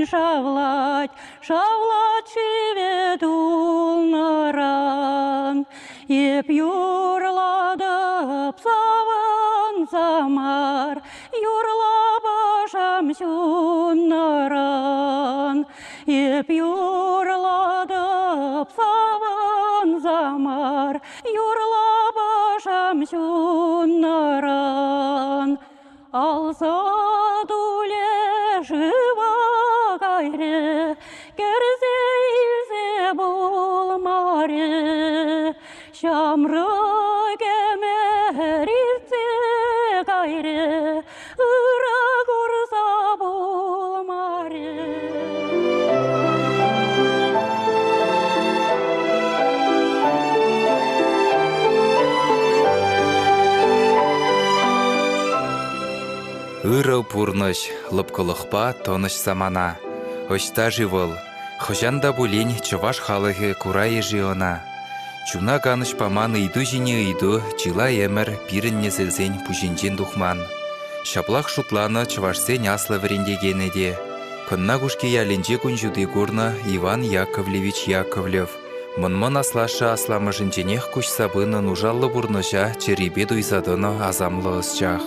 шавлать, шавлать шевет улнаран. Еп юрладып саван замар, юрлабашам сюннаран. Еп юрладып саван замар, юрлабашам сюннаран. Алса дуле жива гайре, керзе илзе булмаре. Şamrı gemerirse gayre, ırak ursa bulmare. Ыры пурныш, лыпкылықпа тоныш самана. Очта живыл, хожанда булень чуваш халығы курайы жиона. Чуна ганыш паман ыйду жіне ыйду, чила емір пирінне зілзен пужинжен духман. Шаплақ шутланы чувашсен аслы врендегенеде. Конна гушке яленже күнжуды горны Иван Яковлевич Яковлев. Мын аслаша асламы жінженех күш сабыны нужаллы бурныша черебе дуйзадыны азамлы ысчах.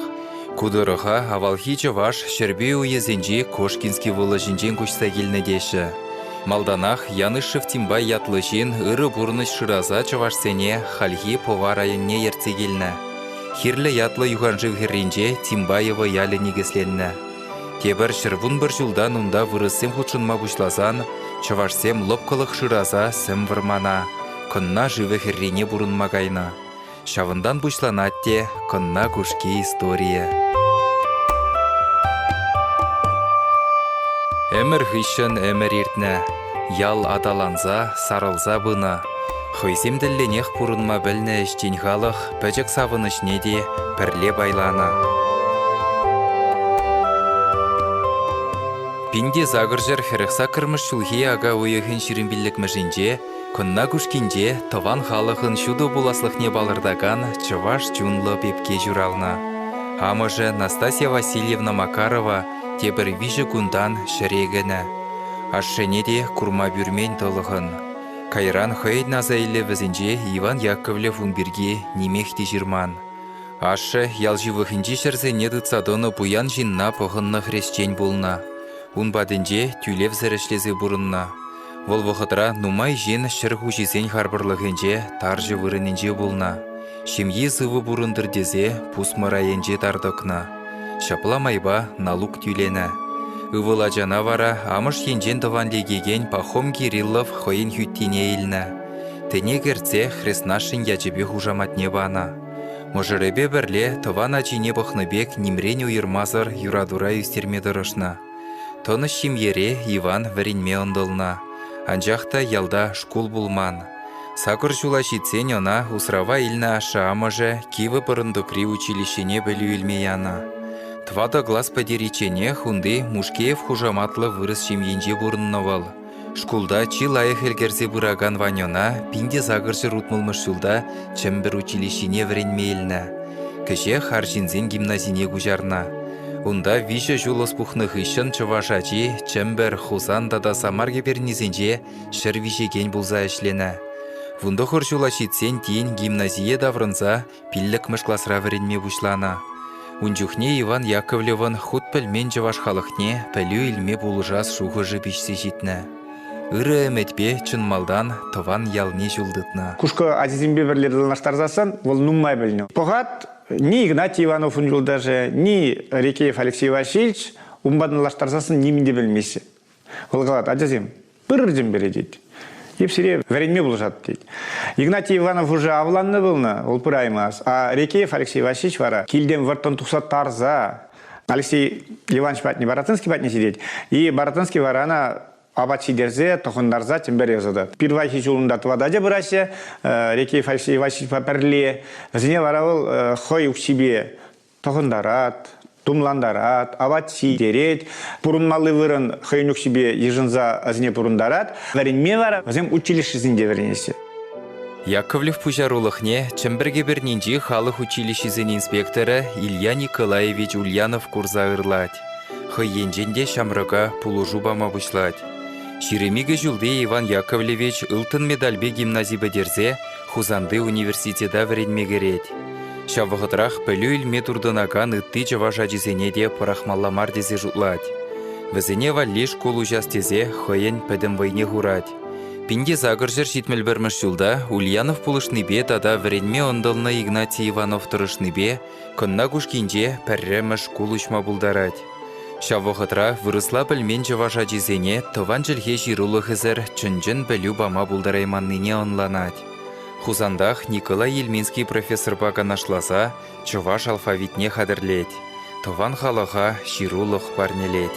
Кудырыға авалхи чуваш шербе уезенже Кошкинский вылы жінжен күшса келнедеші. Малданах Янышев Тимбай ятлышин ыры бурныш шыраза чувашсене хальхи поварайынне ерцегелні. Хирлі ятлы юханжы херринже Тимбаева ялі негесленні. Тебір шырвун бір жылдан унда вырысым худшынма бушлазан, чувашсем лопкылық шыраза сім вырмана. Кынна живы херрине бурынма гайна. Шавындан бушланатте кынна кушке история. Әмір ғишын әмір ертні, ял адаланза, сарылза бұны. Хойземділленех бұрынма білні іштен халық, пәжік савыныш неде пірле байланы. Пинде загыржыр хіріқса кірміш шулхи ага ойығын шірінбілік мүжінже, күнна күшкенже тыван халықын шуды буласлықне балырдаган чываш чунлы пепке журалны. Амыжы Настасья Васильевна Макарова тебір вижі күндан шірегіні. Ашшенеде курма бүрмен толығын. Кайран хойд назайлы візінже Иван Яковлев унберге немехте жирман. Ашшы ялживықынже шырзене дыцадыны буян жинна пұғынны хрещен болна. Унбадынже тюлев зірешлезі бұрынна. Вол вұқытра нумай жен шырғу жезен харбырлығынже таржы вырынынже болна. Шемье зывы бұрындыр дезе пусмырайынже тардықна. Шапла майба налук тюлені. Ывыла жана вара амыш енжен тыван легеген Пахом Кириллов хойын хүттіне елні. Тене керце хреснашын ячебе хужаматне бана. Можыребе бірле тыван ачине бұхныбек немрен уйырмазыр юрадура үстерме дұрышна. Тоны шимере Иван варенме ондылна. Анжақта ялда шкул булман. Сакыр жула житсен она усрава илна аша амыжы кивы бұрынды при училищене білу илмеяна. Твада глаз подеречене хунды Мушкеев хужаматлы вырыс шемьенже бұрыннавал. Шкулда чи лайық елгерзе бұраган ваньона пинде загыржы рутмылмыш жылда чембір училищене вренмейліні. Кеше харжинзен гимназине гужарна. Унда виже жулос пухных ишын чывашачи чембір хузанда да самарге бернизенже шыр вижеген бұлза ішлені. Вунда хыр жула шитсен тейін гимназие даврынза пиллік мышкласра вренме бұшлана. Унжухне Иван Яковлевын худ пілмен жываш халықне пілю илме бұлжас шуғы жыбішсе житні. Үрі әметпе чынмалдан тыван ялне жулдытна. Кушка азизимбе бірлерді наштарзасын, ол нуммай біліне. Поғат ни Игнатий Иванов унжулдаже, ни Рекеев Алексей Васильевич умбадын лаштарзасын немінде білмесі. Ол қалады, азизим, бір жым бере дейді. Епсіре вәренме бұлжады дейді. Игнатий Иванов уже авланны болны, ол пыраймас. А Рекеев Алексей Васильевич вара, килден выртын тұқсат тарза. Алексей Иванович батне Баратынский батне сидеть. И Баратынский варана абат сидерзе, тоқындарза тімбер езады. Пирвайхи жолында твададе бұрасы, Рекеев Алексей Васильевич пәпірле. Зіне вара ол хой ұқсибе тоқындарат, тумландарат, абат сидерет, пұрынмалы вырын хойын ұқсибе ежінза зіне пұрындарат. Вәренме вара, зем училище зінде веренесі. Яковлев пужарулықне чемберге бірненжі халық училищезін инспекторы Илья Николаевич Ульянов курза ырлать. хыйенженде шамрага пулужу бама бушлать. Ширемиге жылды Иван Яковлевич ылтын медальбе гимназий бедерзе, Хузанды университета вредмегерет. Шавығытрах пөлі үлме турдынаган ытты жаважа жезене де парахмалламар дезе жұтлать. Візіне валли школу жастезе хыйен пәдім вайне хурать. Пинде загыржыр житмелберміш жылда Ульянов пулышныбе тада вредме ондылны Игнатий Иванов тұрышныбе конна кушкинже пәрремі школ ұшма бұлдарать. Шавығытра вырысла пілмен жаважа жезене тован жылге жирулы хызыр чынжын білю бама бұлдарайманныне онланать. Хузандах Николай Ельминский профессор нашласа, чуваш алфавитне хадырлеть. Тован халаға жирулық парнелеть.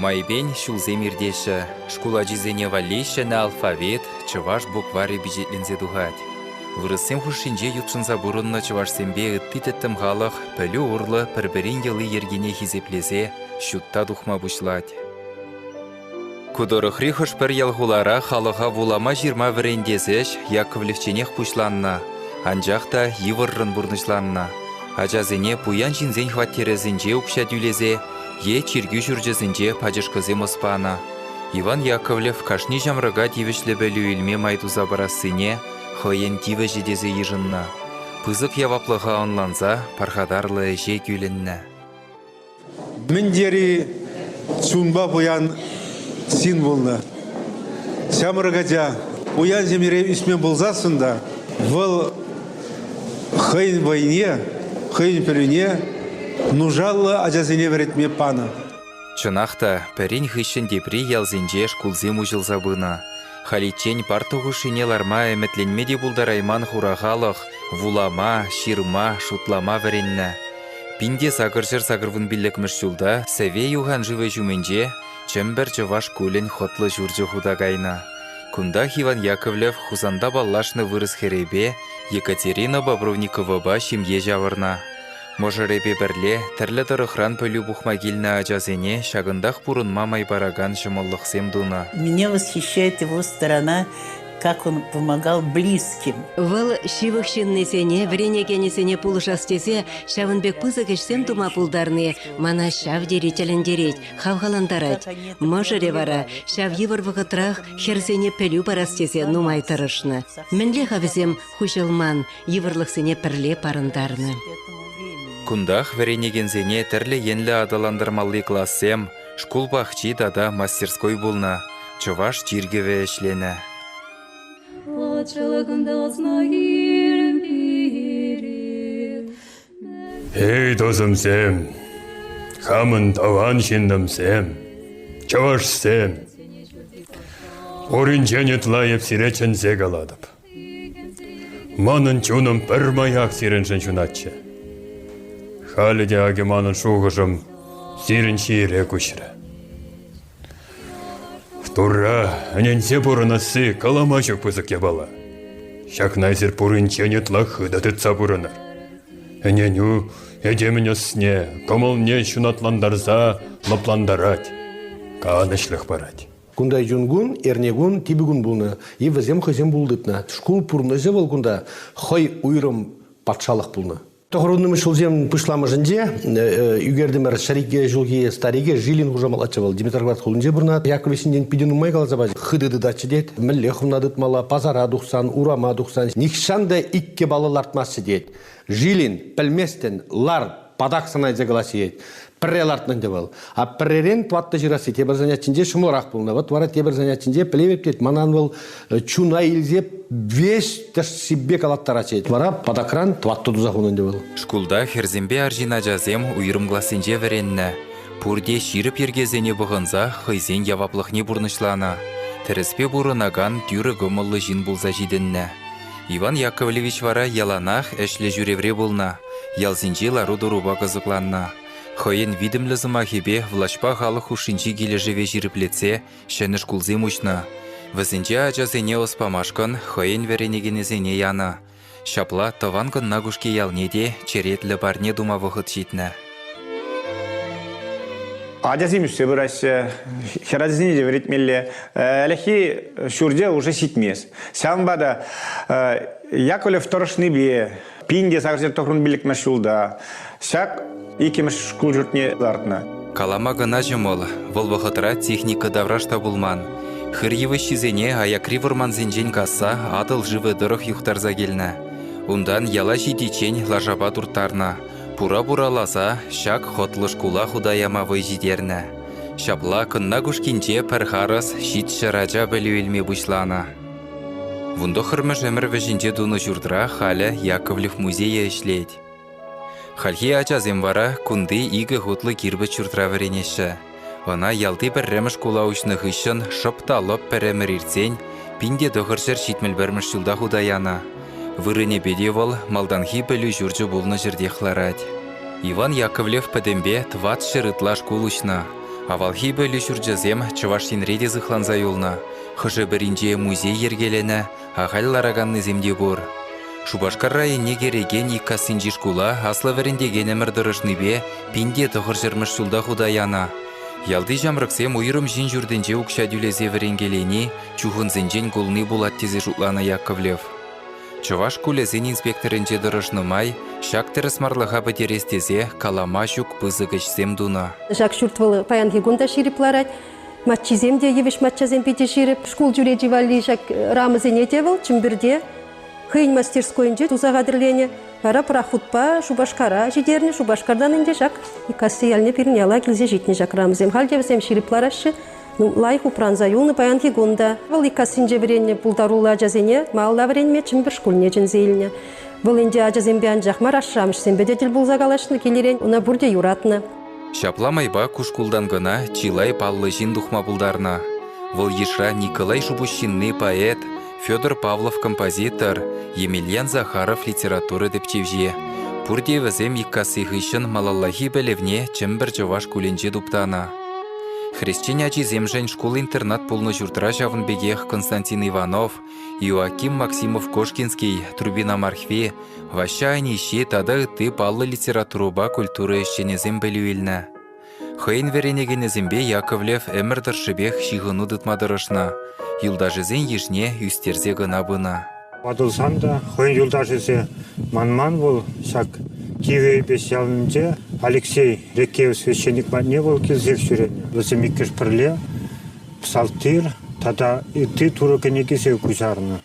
Майбен шулзе мирдеші, школа жезене валлейші на алфавит, чуваш буквары бюджетлензе духать. Вырысем хушинже ютшынса бұрынна чувашсембе ытты теттім халық, пөлі урлы пірбірін елы ергене хизеплезе, шутта духма бушлать. Кудоры хрихош пір ялғулара халыға вулама 20 вірендезіш Яковлевченех пушланна, анжақта евыррын бұрнышланна. Ажазыне пуян жинзен хваттерезінже укша дюлезе, е чиргю жүржезінже пажышкызе мұспана. Иван Яковлев кашни жамрыға дивішлі бөлі үлме майдуза барасыне, хойен диві жедезе ежынна. Пызық яваплыға онланза, пархадарлы же гүлінна. Міндері чунба пуян син болна. Шамрыгача уян земере үсмен болзасында, выл хыйн войне, хыйн пөліне нужаллы ажазыне веретме пана. Чынақта пәрін хыщын депри ялзенже шкулзе мұжыл забына. Халичен партуғышыне ларма әмітленмеде бұлдарайман хурағалық, вулама, ширма, шутлама веренна. Пинде сағыржыр сағырвын білікміш жылда, сәве юған живы жүменже, чембер жываш көлін хотлы жүржі худагайна. Кунда Иван Яковлев хузанда баллашны вырыс херебе, Екатерина Бобровникова ба шимге жавырна. Можырепе бірле, тірлі тұрықран пөлі бұхмагилна ажазене, шағындақ бұрынма майбараган шымылық семдуна. Меня восхищает его сторона, как он помогал близким. Выл шивықшыннесене, вренегенесене пулышастезе, шавынбек пызыкешсем тума пулдарны, мана шав дерителен дереть, хавгаландарать. Можыре вара, шав евір вғытрах, херсене пелю барастезе нумай тұрышны. Мінле хавізем хушылман, евірлықсене пірле парындарны. Кундах веренегензене тірлі енлі адаландырмалы классем, шкул бақчи дада мастерской болна, чуваш жиргеве эшлені. Эй, досымсем, хамын таван шиндымсем, чавашсем, оринчене тлайып сиреченсе галадып. Манын чуным пір маяк сиреншін чунатчы. Халиде аги манын шуғышым сирен шире күшірі. Втура, аненсе бұрынасы каламашық пызык ебала. Шакнайзер пурынчене тла хыда тытса бұрынар. Эненю, эдеміне сне, комылне шунатландарза лапландарать. Канышлық барать. Кунда юнгун, эрнегун, тибигун булны. И вазем хазем булдытна. Шкул пурны жевал кунда, хой уйрым патшалық булны. Тоғырынным шулзем пышламыжынде, үгердімер шарике жылге стариге жилин хужамал ачывал. Димитровград хулынже бұрнат, Яковлевсінден пиден умай қалазабаз. Хыдыды дачы дед, мүлле хұмнадыт мала, пазара дұқсан, урама дұқсан. Никшанда икке балыл артмасы дед. Жилин, пілместен, лар, падақ санайзе қаласы ед. Піррел артынан девал. А пірререн туатты жирасы, тебір занятчинде шымырақ болна. Вот вара тебір занятчинде плевептет, манан был чуна илзеп, веш тәш сиббе калаттара чейд. Вара падакран туатты дузахунан девал. Шкулда херзембе аржина жазем уйрым гласынже веренні. Пурде ширіп ергезене бұғынза хыйзен яваплықне бұрнышлана. Тіріспе бұрынаган тюрі гымылы жин бұлза жиденні. Иван Яковлевич вара яланах әшлі жүревре болна. Ялзинже лару-дуруба қызықланна. Хойын видімлі зымахебе влашпа халық ушинчи кележеве жиріплетсе, шәні шкулзе мұшна. Візінже ажазене оспамашкан, хойын веренегенезене яна. Шапла таванкын нагушке ялнеде, черетлі барне дума вғыт житні. Ажазим үсі бұрасы, херазіне де веретмелі, әліхи шүрде уже ситмес. Сәмбада Яковлев тұрышны бе, пинде сағырсер тоқырын білік мәшулда, шақ икеміш шкул жүртіне артына. Калама гына жымыл, вол вахытра техника даврашта булман. Хырьевы шизене аякри вурман зенжен касса адыл живы дырых юхтарза келна. Ундан яла жидичень лажаба туртарна. Пура-бура лаза, шак хотлыш кула худаяма вой жидерна. Шапла кынна кушкинче пәрхарас шит шаража бөлуелме бушлана. Вундо хырмыш әмір вәжінче дуны журдра халя Яковлев музея ішлет. Хальхи ачазем вара кунды игі хутлы кирбі чуртра варенеші. Она ялды бір рәміш кула ұшны хышын шыпталып пәрәмір ирцен, пинде дұғыршыр шитміл бәрміш жылда худаяна. Вырыне бедевал малданхи бөлі жүрджі болны жерде хларад. Иван Яковлев пәдембе тват шырытлаш кулышна. Авалхи бөлі жүрджізем чываштин реде зықланза юлна. Хыжы бірінже музей ергелене, ағал лараганны земде бұр. Шубашкар райыне кереген иккасын жишкула аслы вәріндеген әмірдірышны бе пинде тұғыр жырмыш жылда худаяна. Ялды жамрықсем уйрым жин жүрденже ұқша дүлезе вәренгелені чухын зенжен гулны булат тезе жұтлана Яковлев. Чываш кулезен инспекторынже дырышны май, шак терес марлыға бәтерестезе калама жүк пызығыш земдуна. Жак шүртвылы паянғы гунда ширип ларать, матчиземде евеш матчазем пете ширип, школ жүре живали жак рамызене девыл, чымбірде, хыйн мастерскойнже тузаға дірлене, ара прахутпа Шубашкара жидерне, Шубашкардан инде жак, и кассияльне пирняла келзе житне жак рамызем. Халдевсем ширип ларашы, лайх упранза юлны паянғы гунда. Выл и кассинже врене пулдарула ажазене, малла вренме чымбір шкулне жінзейліне. Выл инде ажазембе анжақмар ашрамыш, сембедетел булзагалашны келерен, уна бурде юратны. Шапламайба кушкулдан гына чилай паллы жин духма булдарна. Выл ешра Николай Шубущинны поэт, Федор Павлов композитор, Емельян Захаров литературы депчевже. Пурде візем иккасы хышын малаллахи бәлевне чымбір жаваш куленже дуптана. Хрещен ачиземжен школ-интернат пулны журтра жавын бегех Константин Иванов, Иоаким Максимов Кошкинский, Трубина Мархве, ваща анище тада ты паллы литературуба культуры ешченезем бәлуелні. Хыйн веренегенезембе Яковлев әмірдіршібех шиғыну дытмадырышна. Юлдажызен ешне үстерзе гына бұна. Адылсан да хыйн юлдажызе манман бол шак кивей бешялынже Алексей Рекеев священник матне бол келзек сүрені. Өзім иккеш пірле, псалтир, тада ты туры кенекесе күжарыны.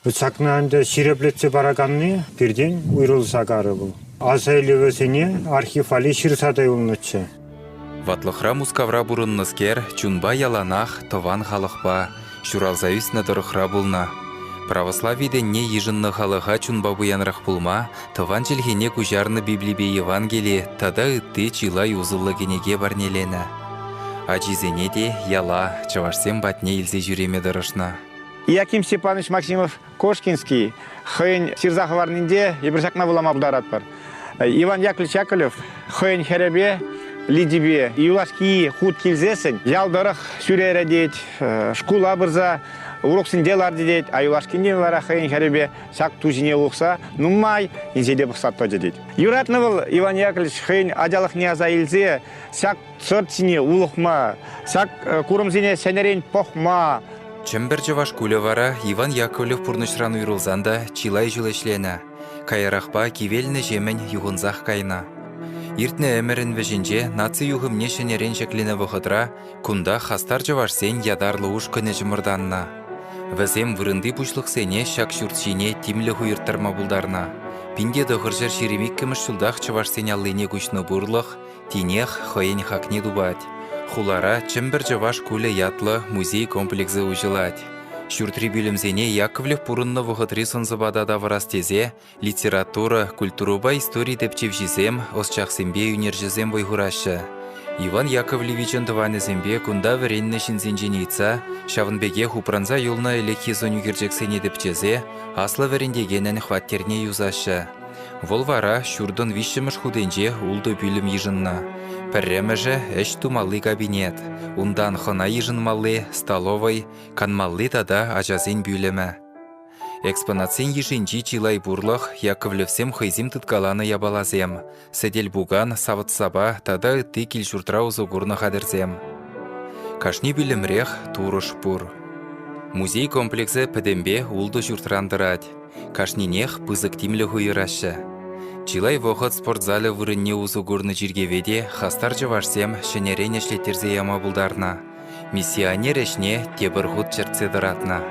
Өтсакнанды ширеплетсе бараганны бірден уйрылса гары бұл. Азайлы өзіне архив али ширсадай ұлнычы. Ватлықра мускавра бұрыннызкер чунба яланах тован халықпа, шуралзаюс надырықра бұлна. Православиде не ежынны халыға чунба бұянрақ бұлма, тован желгене күжарны Библибе Евангелие, тада үтті чилай ұзылы генеге барнелені. Ачизене де яла, чавашсем батне илзе жүреме дырышна. Яким Степанович Максимов Кошкинский, хыйн сирзахыварнинде ебірсакна булама бұдарат бар. Иван Яковлевич Яковлев, хыйн херебе, лидибе, юлашки худ келзесін, ялдырық сүрері дейд, шкула бұрза, уроксын делар дейд, аюлашкинде вара хыйн херебе, сак тузине ұлықса, нумай, инзеде бұқсат тоды дейд. Юратны был Иван Яковлевич хыйн адялық неаза илзе, сак сыртсине ұлықма, сак курымзине сәнерен похма. Чымбір жаваш кулі вара Иван Яковлев пұрнышран уйрылзанда чилай жылышлена. Кайрақпа кивеліні жемен юғынзақ кайна. Иртні әмірін вежінже наци юғымне шенерен жеклене вғыдра, кунда хастар жавашсен ядарлы уш көне жымырданна. Візем вырынды бұшлық сене шак шүртшине тимлі хуйырттарма бұлдарна. Пинде дұғыржыр шеремек кіміш жылдақ жавашсен аллыне күшні бұрлық, тинех хойен хакне дубать. Хулара чымбір жаваш кулі ятлы музей комплексі ұжылать. Шүртри білімзене Яковлев пұрынны вғытри сынзыбада да варастезе, литература, культуруба истории депчевжізем, осчақсембе үнержізем бойғырашы. Иван Яковлевичен тыванезембе кунда варенні шинзенженейца, шавынбеге хупранза юлна элеке зону кіржексене депчезе, аслы варендегенен хваттерне юзашы. Волвара шүрдын вишіміш худенже улды бүлім ежынна. Пәрреміжі әш тумалы кабинет. Ундан хына ежынмалы, столовой, канмалы тада ажазен бүлімі. Экспонацин ежінжі чилай бурлық, Яковлевсем хызим тұткаланы ябалазем. Сәдел буган, савыт саба, тада үтті келшуртра ұзығырны қадырзем. Кашни білімрех турыш бұр. Музей комплексі пәдембе улды жұртрандырад. Кашнинех пызық тимлі хуйырашы. Чилай вохот спортзалы вырынне узу гурны жиргеведе хастар жывашсем шенерен эшлеттерзе яма булдарна. Миссионер эшне тебір худ черцедыратна.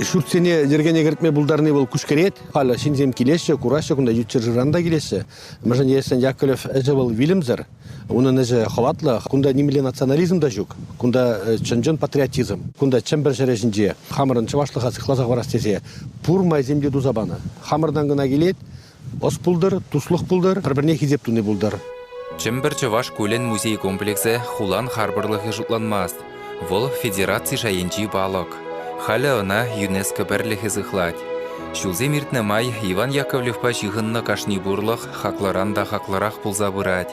Шуртсене дергене гертме булдарны был кушкерет, hala шинзем килеше, кураше кунда ютчер жиранда келесе. Мажан есен Яковлев эже был Вильямзер, унын эже халатлы, кунда немеле национализм да жук, кунда чынжын патриотизм, кунда чембер жережинже, хамырын чывашлыға сықлазақ барастезе, пурмай земде дузабаны. Хамырдан гына келет, ос пулдыр, туслық пулдыр, бір-бірне хизеп туны пулдыр. Чембер чываш көлен музей комплексе хулан харбырлығы жұтланмас. Вол федерации жайынчи балок. Халя она ЮНЕСКО бірлігі зықлад. Шулзе миртне май Иван Яковлевпа жиғынны кашни бурлық хакларан да хакларақ пулза бұрад.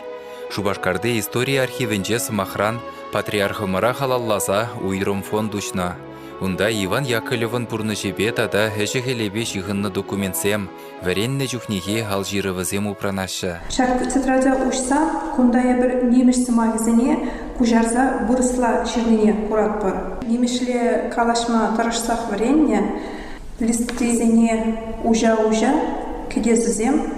Шубашкарды история архивенже сымахран патриархымыра халаллаза уйрым фондушна. Унда Иван Яковлевын пурны жебе тада әжігелебе жиғынны документсем, вәренне жүхнеге алжирывызем упранашы. Шарк цитрадя ушса, кундая бір немешсі магазине кужарза бұрысла шернене курат бар. Немешле калашма тарашсақ варенне, листезене ужа-ужа, кедезізем,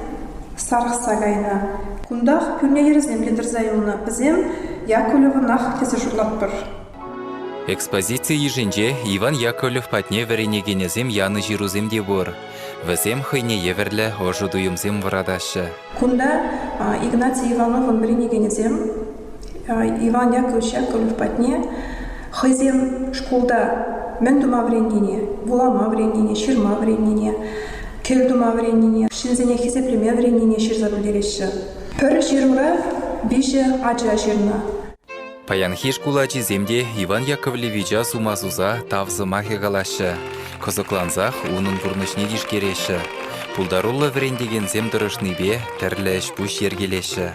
сарықса гайна. Кундақ пүрне ерізем ледірзайылны бізем, Яковлевы нақ кезі жұрлап бар. Экспозиция еженже Иван Яковлев патне варенегенезем яны жирузем де бор. Візем хыйне еверлі ожудуюмзем варадашы. Кунда Игнатий Ивановын варенегенезем Иван Яковлев патне хыйзем школда мен дума варенене, волама варенене, ширма варенене, кел дума варенене, шинзене хизеплеме варенене ширзабылдереші. Пір жирура бейші аджа жирна. Паянхиш кулачи земде Иван Яковлевича сумазуза тавзы махе галашы. Козыкланзах унын бурнышне дишкереші. Пулдарулы врендеген зем дырышныбе тірлі бұш ергелеші.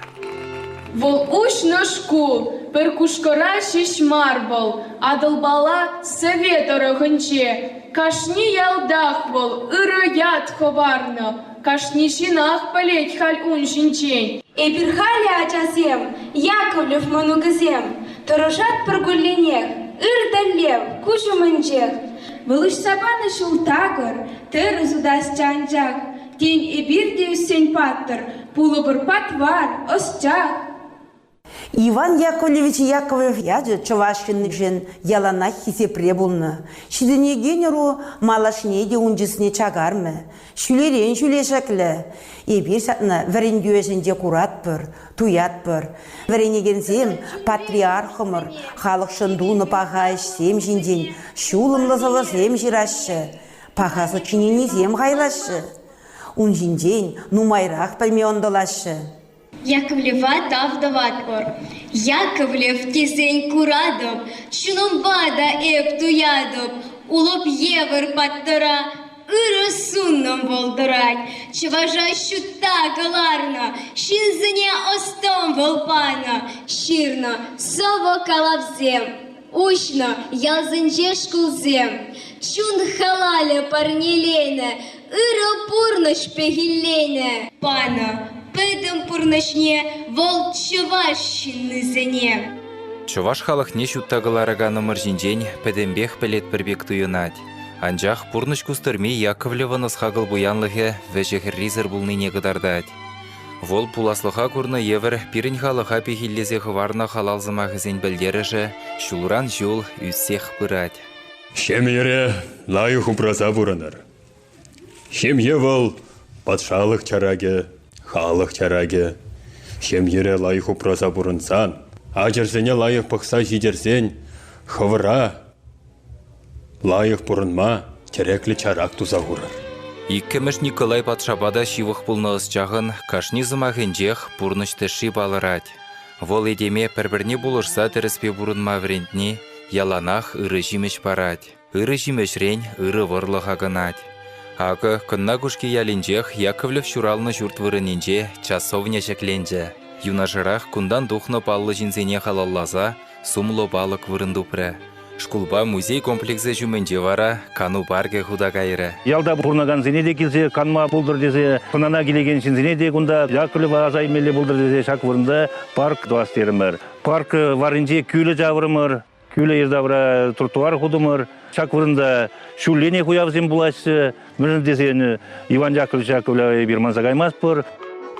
Вол уш на шкул, пір кушкара шишмар бол, адылбала совет орығынче. Кашни ялдах бол, ыры ят ховарны, кашни шинах палет халь ун шинчень. Эпирхали ачасем, Яковлев манугызем, торожат прогулленех, ырдалев, кушуманчех. Вылыш сабаны шултагыр, тыры зудас чанчак, тень эбирде үсен паттыр, пулы бір патвар, осчак. Иван Яковлевич Яковлев яжы чувашкин яланах хизепре булны. Шидене генеру малашнеде унжысне чагармы. Шүлерен шүлешаклы. Эбир сатна варендюэжінде куратпыр, туятпыр. Варенегензем патриархымыр, халық шындуны паға ішсем жинден, шулымлызылы зем жирашы, пағасы чиненезем ғайлашы. Ун жинден нумайрақ пәлме ондалашы. Яковлева тавдават ор. Яковлев тесень курадып, чунумбада эп туядып, улып евер паттыра, ыры сунным болдырать. Чыважа щута галарна, шинзыне остом волпана, ширна, сово калавзем, ушна, ялзынже шкулзем, чун халале парнелене, ыры пурныш пегиллене, пана, пэдым пурнышне вол чувашшинны зене. Чуваш халық не шуттағыларағаны мыржинжен пәдембех пәлет бірбек туйынат. Анжақ пурныш кустырме Яковлева нысқағыл буянлығы вәжіғір ризір бұлны негідардад. Вол пуласлыға күрні евір пирін халыға пехиллезеғі варна халалзымағы зен білдеріжі шулран жол үссех пырад. Шемере лайық ұпраса бұраныр. Шеме вол патшалық чараге, халық чараге. Шемере лайық ұпраса бұрынсан, ажырсене лайық пықса жидерсен, хывыра. Лайық бұрынма, тереклі чарак туза ғырыр. Иккіміш Николай патшабада шивық пулнығыз жағын кашни зымағынжех бұрнышты ши балырад. Вол едеме пір-бірне бұлырса тіріспе бұрынма врентне, яланах ыры жимеш барад. Ыры жимешрен ыры варлыға гынад. Ағы күнна күшке ялінжех Яковлев шуралны жұрт вырыненже часовня жекленже. Юнажырақ күндан дұхны паллы жинзене халаллаза сумлы балық вырындупры. Шкулба музей комплексе жүменде вара кану барге худа кайры. Ялда бұрнаган зене де келсе, канма бұлдыр дезе, пынана келеген зене де күнда Яковлев азаймелі бұлдыр дезе шак вырында парк дуастерімір. Парк варынже күйлі жавырымыр. Күлі ердавра тротуар худымыр. Шак вырында шуллене хуявзем буласы. Мөрін десен Иван Яковлевич Яковлев бирман загаймас пыр.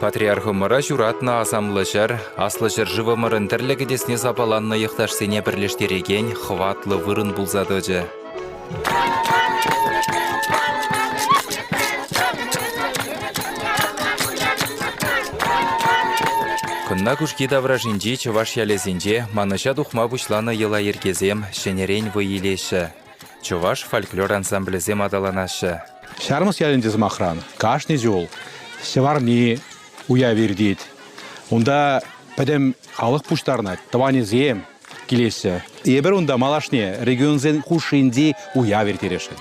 Патриархымыра журатна асамлышар, аслышар живымырын тірлігі десіне запаланны ехташсене бірлештереген хватлы вырын булзадыжы. Күнна күшкі давражинжи чываш ялезінже маныша духма бұшланы ела еркезем шенерен выйлеші. Чываш фольклор ансамблезем адаланашы. Шармыс ялендез махран, кашны жол, севарни уя вердит. Онда пәдем халық пуштарна, таванезем келесі. Ебір онда малашне регионзен хушинди уя вердереші.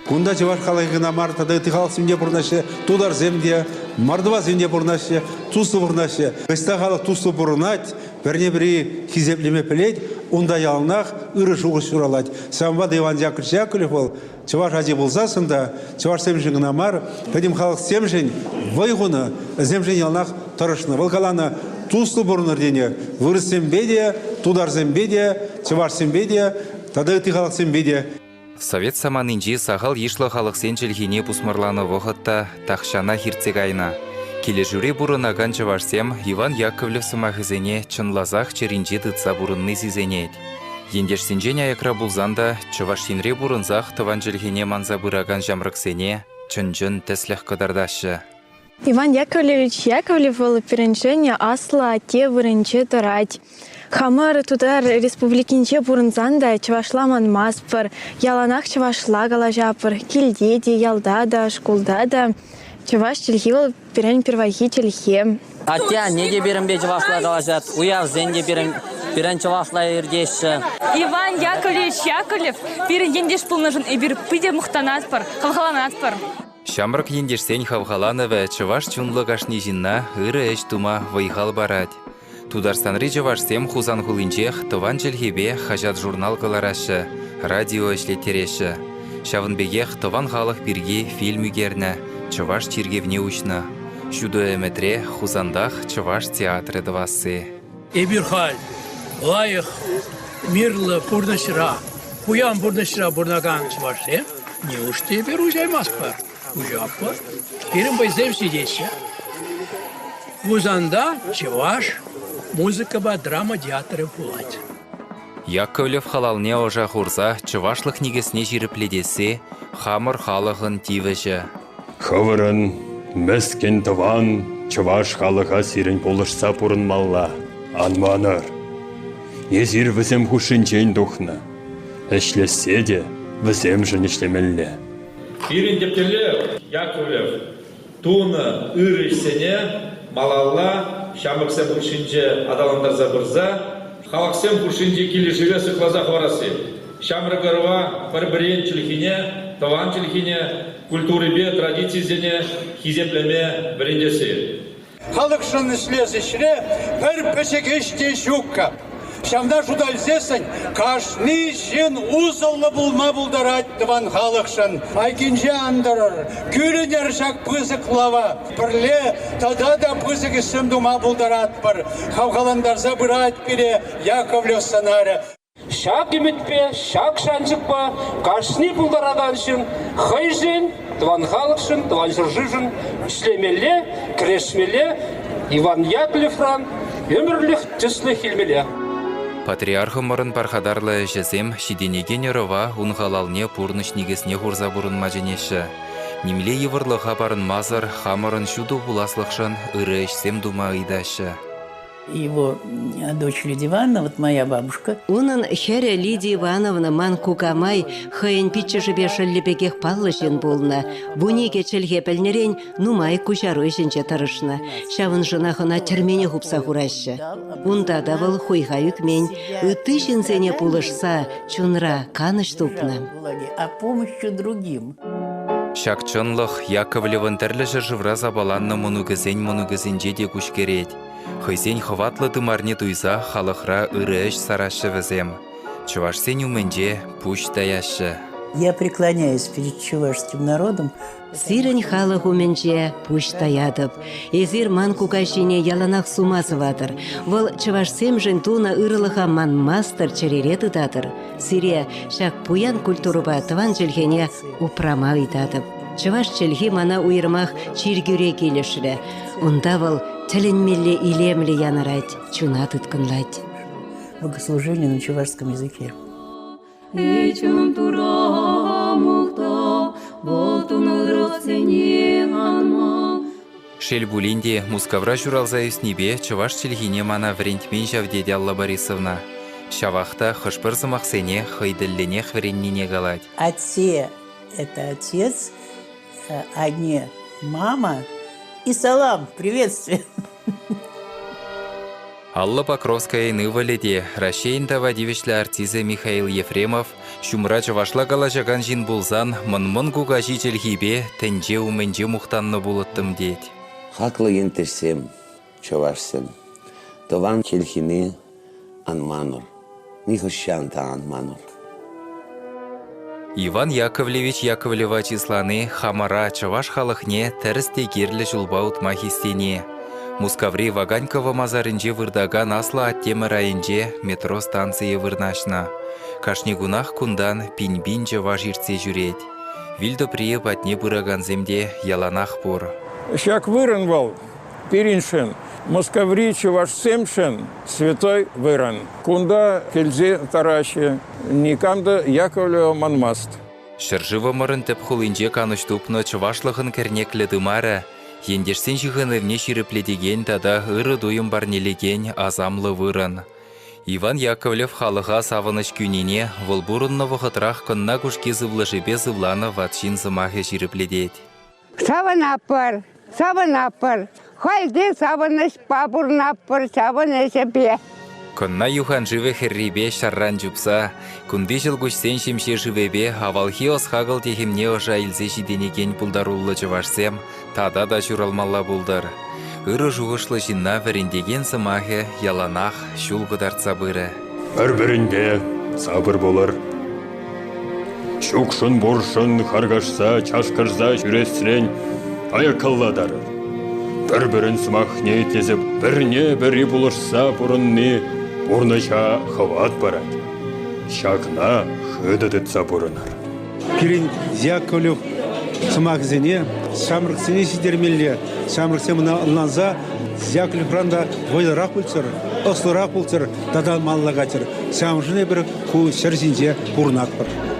Кунда чеваш халайгына марта да тихал семье бурнаще, тудар земде, мардва земде бурнаще, туслы бурнаще. Кыста халық туслы бурнать, берне бери хизеплеме пелеть, онда ялнах ыры шуғыз шуралать. Самбад Иван Яковлевич Яковлев бол, чеваш ади болзасында, чеваш семжігіна мар, пәдем халық семжен вайғуны, земжен ялнах тұрышны. Волкалана туслы бурныр дене, вырыс сембеде, тудар зембеде, чеваш сембеде, тады тихалық сембеде. Совет саманынжи сағал ешлі халық сенчілгене пусмырланы вғытта тақшана хирцегайна. Келе жүре бұрынаган чывашсем Иван Яковлев сымағызене чынлазақ черінжі дытса бұрынны зизенет. Ендешсенжен аякра бұлзанда чывашинре бұрынзақ тыван жылгене манза бұраган жамрықсене чынжын тәсліх қыдардашы. Иван Яковлевич Яковлев был перенчение асла те вырынче тарать. Хамар тудар республикинче бурынзанда чывашламан маспыр, яланах чывашла галажапыр, килдеде, ялдада, шкулдада. Чываш чилхивал перен первахи чилхе. Атя неге берінбе чывашла галажат, уяв зенде перен чывашла ердеші. Иван Яковлевич Яковлев перен ендеш пулнажын эбір пыде мұқтанаспыр, қалғаланаспыр. Шамрық ендешсен хавхалановы чываш чунлы гашни жинна ыры эш тума вайхал барать. Тударстанры чывашсем хузан хулинчех тыван челхебе хажат журнал каларашы, радио эшлеттереші. Шавынбегех тыван халық бірге фильм үгерні, чываш чиргевне учны. Шуду эметре хузандах чываш театры двасы. Эбирхаль, лайық, мирлы пурнашыра, хуян пурнашыра бурнаган чывашсем, не уж ты бер ужаймас пар. Ужаппар, перім байзем сидеші. Хузанда чываш, музыка ба драма театры булать. Яковлев халалне ожа хурза чывашлық негесіне жиріпледесі хамыр халығын тивежі. Хавырын, мәскен тыван, чываш халыға сирен полышса пұрын малла. Анманыр. Езір візем хушинчен дұхны. Әшлесе де візем жын ішлемелі. Ирин дептеле Яковлев туны үрішсене малалла шамықсем хушинче адаландар забырза халықсем хушинче келешіге сықлаза хварасы. Шамрыгарва бір-бірен чілхине, таван чілхине, культуры бе, традиции зене, хизеплеме біріндесі. Халықшын ішлесі шіре бір пәшекеште шуққа. Шамда жудал зесін, кашны жын узылы булма булдарать тыван халықшын. Айкинже андырыр, күлінер жак пызық лава. Бірле тада да пызық ішім дума булдарат бір. Хавғаландарза бұрат бере Яковлев санары. Шак еметпе, шак шанчықпа, кашны булдарадан шын, хай жын, тыван халықшын, тыван жыржын, ішлемеле, крешмеле, Иван Яковлевран, өмірлік түслі хилмеле. Патриархымырын пархадарлы жезем шиденеген ерова унғалалне пурныш негесіне хурза бұрын маженеші. Немле евырлыға барын мазыр, хамырын шуду буласлықшын ыры ішсем дума ыйдашы. Его дочь Лидия Ивановна, вот моя бабушка. Унын хәрі Лидия Ивановна ман кукамай хайын питчі жібе шыллепекех паллышын болна. Бунеге чілге пәлнерен нумай кучарой жінче тарышны. Шавын жынахына термене хупса хурашы. Унда давыл хуйға юкмен, үті жінзене пулышса чунра каныш тупны. А помощью другим. Шакчынлық Яковлевын тәрлі жыржывра забаланны мұнугізен жеде күшкерет. Хызен хватлы тымарне туйса халықра ыры әш сарашы візем. Чувашсен үменде пуш даяшы. Я преклоняюсь перед чувашским народом. Сирен халық уменче пуш таядып. Эзир ман кукашине яланах сумасыватыр. Вол чывашсем жын туна ырылыха манмастыр черереты татыр. Сире шак пуян культуруба тыван жылхене упрама ыйтатып. Чываш челхи мана уйырмах чиргюре келешіре. Унда вол тілінмелі илемлі янырать, чуна тыткынлать. Богослужение на чувашском языке. Шел булинде мускавра журалза юснибе чуваш челхине мана врентмен жавдеде Алла Борисовна. Шавахта хышпырзымақ сене хайдыллене хвереннине галать. Отце – это отец, а не мама. И салам, приветствие. Алла Покровская нываледе Рашейнда вадивишлі артизы Михаил Ефремов шумра чувашла галажаган жин булзан мын гуга жителхибе тенже уменже мухтанны булыттым дед. Хаклы ентешсем, чувашсем, тован челхини анманур, нихощанта анманур. Иван Яковлевич Яковлева числаны хамара чуваш халыхне тәрісте керлі жулба утма хистене. Мускаври Ваганькова мазарынже вырдаган асла аттемі райынже метро станции вырнашна. Кашнегунах кундан пинь-бинже важирце жүрет. Вильдо приеп атне бұраган земде яланах пор. Шак вырын пириншен, Мускаври чувашсемшен, святой выран. Кунда кельзе тараши, никамда Яковлева манмаст. Шыржыва мырын тіп хулынже каныштупны чувашлығын кернеклі дымара, ендерсен жығыны вне ширіпледеген тада ыры дуым барнелеген азамлы вырын. Иван Яковлев халыға савыныш күніне волбурынны вғытрақ күнна күшке зывлышыбе зывланы ватшин зымахе ширіпледет. Саванапыр, хальде савыныш пабурнапыр, савынышыбе. Күнна юхан живе херрибе шарран жупса, күнде жыл күшсен шемше живебе авалхи осхағыл техімне ожа илзе жиденеген пулдарулы жывашсем, тада да журалмалла булдар. Ыры жуғышлы жинна вәріндеген сымахе яланах шулғыдар сабыры. Бір-бірінде сабыр болыр. Шукшын боршын харгашса, чашқырза жүресірен аяқылладар. Бір-бірін сымахне тезіп, бірне-бірі бұлышса бұрынны бұрныша хават барад. Шакна хыдыдытса бұрынар. Пирин Яковлев сымахзене, шамрықсене шидермелле, шамрықсен ұнланза, Яковлев ранда войлырақ бұлцыр, ұслырақ бұлцыр, тадан маллағатыр. Шамжыне бір ку шырзинже бұрнақ бір.